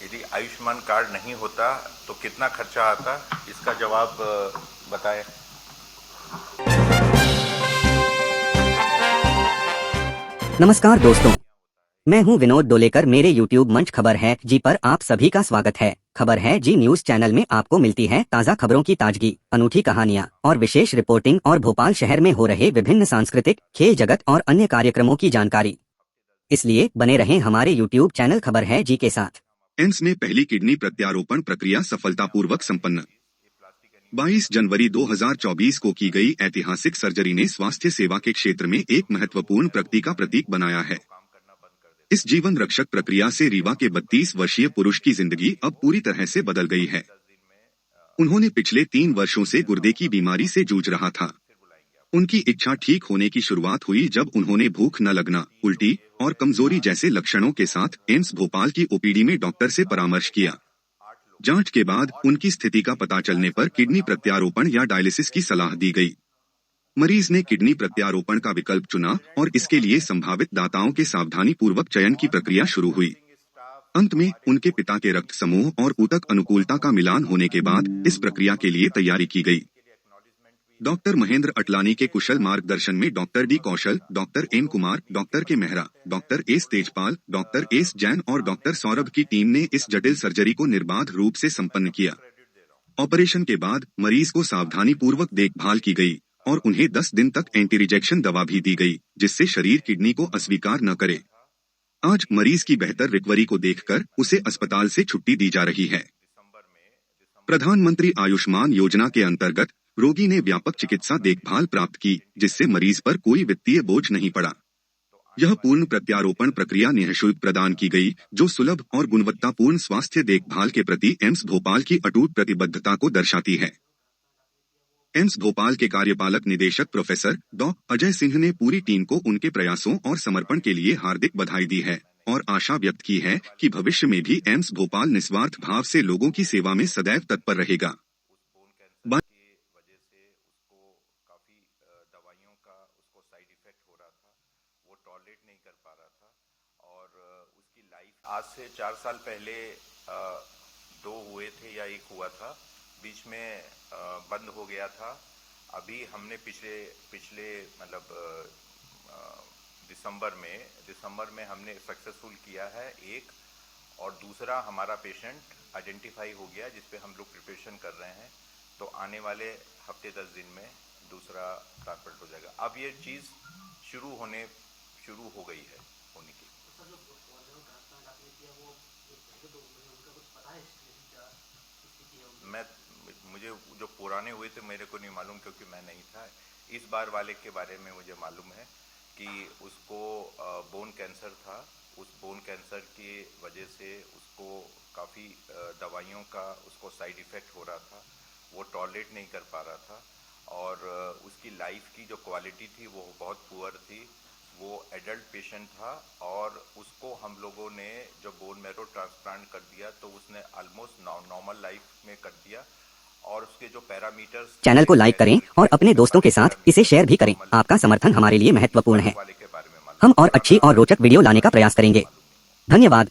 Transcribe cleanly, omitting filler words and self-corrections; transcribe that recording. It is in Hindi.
यदि आयुष्मान कार्ड नहीं होता तो कितना खर्चा आता, इसका जवाब बताएं। नमस्कार दोस्तों, मैं हूं विनोद डोलेकर। मेरे YouTube मंच खबर है जी पर आप सभी का स्वागत है। खबर है जी न्यूज चैनल में आपको मिलती है ताज़ा खबरों की ताजगी, अनूठी कहानियां और विशेष रिपोर्टिंग और भोपाल शहर में हो रहे विभिन्न सांस्कृतिक, खेल जगत और अन्य कार्यक्रमों की जानकारी। इसलिए बने रहें हमारे YouTube चैनल खबर है जी के साथ। एम्स में पहली किडनी प्रत्यारोपण प्रक्रिया सफलतापूर्वक संपन्न। 22 जनवरी 2024 को की गई ऐतिहासिक सर्जरी ने स्वास्थ्य सेवा के क्षेत्र में एक महत्वपूर्ण प्रगति का प्रतीक बनाया है। इस जीवन रक्षक प्रक्रिया से रीवा के 32 वर्षीय पुरुष की जिंदगी अब पूरी तरह से बदल गई है। उन्होंने पिछले 3 वर्षों से गुर्दे की बीमारी से जूझ रहा था। उनकी इच्छा ठीक होने की शुरुआत हुई जब उन्होंने भूख न लगना, उल्टी और कमजोरी जैसे लक्षणों के साथ एम्स भोपाल की ओपीडी में डॉक्टर से परामर्श किया। जांच के बाद उनकी स्थिति का पता चलने पर किडनी प्रत्यारोपण या डायलिसिस की सलाह दी गई। मरीज ने किडनी प्रत्यारोपण का विकल्प चुना और इसके लिए संभावित दाताओं के सावधानी पूर्वक चयन की प्रक्रिया शुरू हुई। अंत में उनके पिता के रक्त समूह और ऊतक अनुकूलता का मिलान होने के बाद इस प्रक्रिया के लिए तैयारी की गई। डॉक्टर महेंद्र अटलानी के कुशल मार्गदर्शन में डॉक्टर डी कौशल, डॉक्टर एन कुमार, डॉक्टर के Mehra, doctor S Tejpal, doctor S Jain और डॉक्टर सौरभ की टीम ने इस जटिल सर्जरी को निर्बाध रूप से संपन्न किया। ऑपरेशन के बाद मरीज को सावधानी पूर्वक देखभाल की गई और उन्हें 10 दिन तक एंटी रिजेक्शन दवा भी दी गई, जिससे शरीर किडनी को अस्वीकार न करे। आज मरीज की बेहतर रिकवरी को देखकर उसे अस्पताल से छुट्टी दी जा रही है। प्रधानमंत्री आयुष्मान योजना के अंतर्गत रोगी ने व्यापक चिकित्सा देखभाल प्राप्त की, जिससे मरीज पर कोई वित्तीय बोझ नहीं पड़ा। यह पूर्ण प्रत्यारोपण प्रक्रिया निःशुल्क प्रदान की गई, जो सुलभ और गुणवत्तापूर्ण स्वास्थ्य देखभाल के प्रति एम्स भोपाल की अटूट प्रतिबद्धता को दर्शाती है। एम्स भोपाल के कार्यपालक निदेशक प्रोफेसर डॉ. अजय सिंह ने पूरी टीम को उनके प्रयासों और समर्पण के लिए हार्दिक बधाई दी है और आशा व्यक्त की है कि भविष्य में भी एम्स भोपाल निस्वार्थ भाव से लोगों की सेवा में सदैव तत्पर रहेगा। आज से 4 साल पहले 2 हुए थे या 1 हुआ था, बीच में बंद हो गया था। अभी हमने पिछले मतलब दिसंबर में हमने सक्सेसफुल किया है 1, और दूसरा हमारा पेशेंट आइडेंटिफाई हो गया, जिस पे हम लोग प्रिपरेशन कर रहे हैं। तो आने वाले हफ्ते 10 दिन में दूसरा ट्रांसप्लांट हो जाएगा। अब ये चीज़ शुरू हो गई है होने की। मुझे जो पुराने हुए थे मेरे को नहीं मालूम, क्योंकि मैं नहीं था। इस बार वाले के बारे में मुझे मालूम है कि उसको बोन कैंसर था। उस बोन कैंसर की वजह से उसको काफ़ी दवाइयों का उसको साइड इफ़ेक्ट हो रहा था। वो टॉलरेट नहीं कर पा रहा था और उसकी लाइफ की जो क्वालिटी थी वो बहुत पुअर थी। वो एडल्ट पेशेंट था और उसको हम लोगों ने जो बोन मैरो ट्रांसप्लांट कर दिया तो उसने ऑलमोस्ट नॉर्मल लाइफ में कर दिया। और उसके जो पैरामीटर्स, चैनल को लाइक करें और अपने दोस्तों के साथ इसे शेयर भी करें। आपका समर्थन हमारे लिए महत्वपूर्ण है। हम और अच्छी और रोचक वीडियो लाने का प्रयास करेंगे। धन्यवाद।